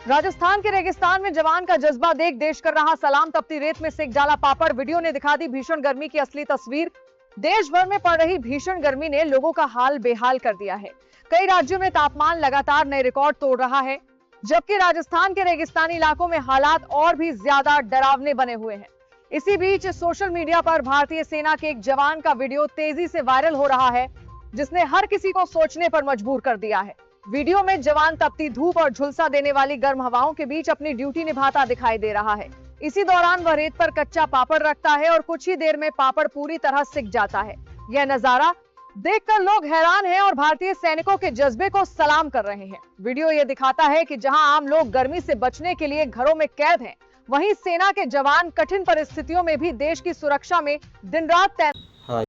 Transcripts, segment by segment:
राजस्थान के रेगिस्तान में जवान का जज्बा देख देश कर रहा सलाम, तपती रेत में सेक डाला पापड़। वीडियो ने दिखा दी भीषण गर्मी की असली तस्वीर। देश भर में पड़ रही भीषण गर्मी ने लोगों का हाल बेहाल कर दिया है। कई राज्यों में तापमान लगातार नए रिकॉर्ड तोड़ रहा है, जबकि राजस्थान के रेगिस्तानी इलाकों में हालात और भी ज्यादा डरावने बने हुए हैं। इसी बीच सोशल मीडिया पर भारतीय सेना के एक जवान का वीडियो तेजी से वायरल हो रहा है, जिसने हर किसी को सोचने पर मजबूर कर दिया है। वीडियो में जवान तपती धूप और झुलसा देने वाली गर्म हवाओं के बीच अपनी ड्यूटी निभाता दिखाई दे रहा है। इसी दौरान वह रेत पर कच्चा पापड़ रखता है और कुछ ही देर में पापड़ पूरी तरह सिक जाता है। यह नजारा देखकर लोग हैरान हैं और भारतीय सैनिकों के जज्बे को सलाम कर रहे हैं। वीडियो ये दिखाता है कि जहां आम लोग गर्मी से बचने के लिए घरों में कैद हैं, वहीं सेना के जवान कठिन परिस्थितियों में भी देश की सुरक्षा में दिन रात हाय,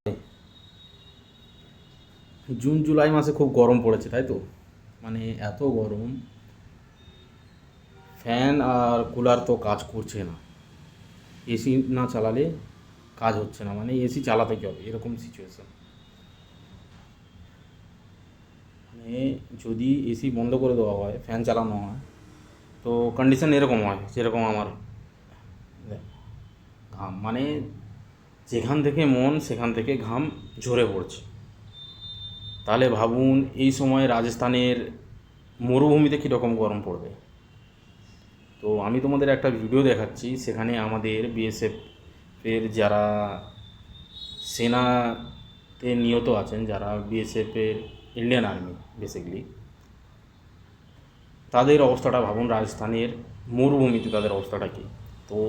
जून जुलाई मासे खूब गरम पड़ेছে তাই তো, মানে এত গরম, ফ্যান আর কুলার তো কাজ করছে না, এসি না চালালে কাজ হচ্ছে না, মানে এসি চালাতে কি হবে এরকম সিচুয়েশন। মানে যদি এসি বন্ধ করে দেওয়া হয়, ফ্যান চালানো হয়, তো কন্ডিশন এরকম হয় যেরকম আমার ঘাম, মানে যেখান থেকে মন সেখান থেকে ঘাম ঝরে পড়ছে। তাহলে ভাবুন এই সময় রাজস্থানের মরুভূমিতে কীরকম গরম পড়বে। তো আমি তোমাদের একটা ভিডিও দেখাচ্ছি, সেখানে আমাদের বিএসএফের যারা সেনাতে নিহত আছেন, যারা বিএসএফের ইন্ডিয়ান আর্মি বেসিক্যালি, তাদের অবস্থাটা ভাবুন, রাজস্থানের মরুভূমিতে তাদের অবস্থাটা কী। তো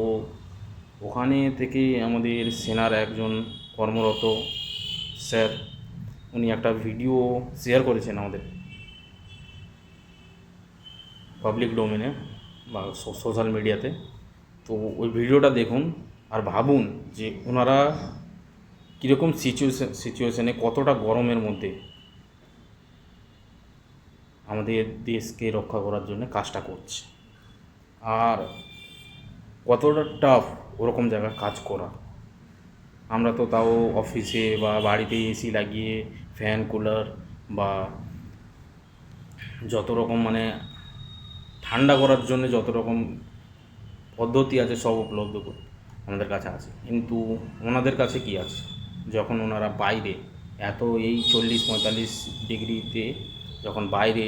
ওখানে থেকে আমাদের সেনার একজন কর্মরত স্যার, উনি একটা ভিডিও শেয়ার করেছেন আমাদের পাবলিক ডোমেনে বা সোশ্যাল মিডিয়াতে। তো ওই ভিডিওটা দেখুন আর ভাবুন যে ওনারা কীরকম সিচুয়েশনে, কতটা গরমের মধ্যে আমাদের দেশকে রক্ষা করার জন্য কাজটা করছে, আর কতটা টাফ ওরকম জায়গায় কাজ করা। আমরা তো তাও অফিসে বা বাড়িতে এসি লাগিয়ে ফ্যান কুলার বা যত রকম মানে ঠান্ডা করার জন্য যত রকম পদ্ধতি আছে সব উপলব্ধ আমাদের কাছে আছে, কিন্তু ওনাদের কাছে কি আছে? যখন ওনারা বাইরে এত এই 40-45 ডিগ্রিতে যখন বাইরে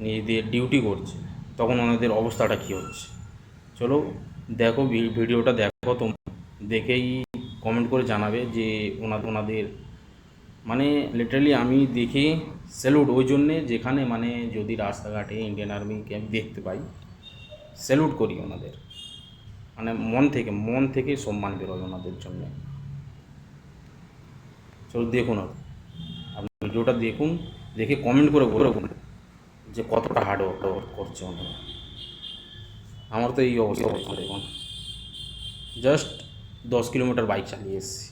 নিজেদের ডিউটি করছে, তখন ওনাদের অবস্থাটা কী হচ্ছে। চলো দেখো, ভিডিওটা দেখো, তোমরা দেখেই কমেন্ট করে জানাবে যে ওনাদের মানে লিটারালি আমি দেখে স্যালুট ওই জন্যে, যেখানে মানে যদি রাস্তাঘাটে ইন্ডিয়ান আর্মিকে আমি দেখতে পাই, স্যালুট করি ওনাদের, মানে মন থেকে সম্মান বেরোয় ওনাদের জন্য। চলো দেখুন, আপনি ভিডিওটা দেখুন, দেখে কমেন্ট করে বলুন যে কতটা হার্ড ওয়ার্ক করছে ওনারা। আমার তো এই অবস্থা দেখুন, জাস্ট 10 কিলোমিটার বাইক চালিয়ে এসেছি।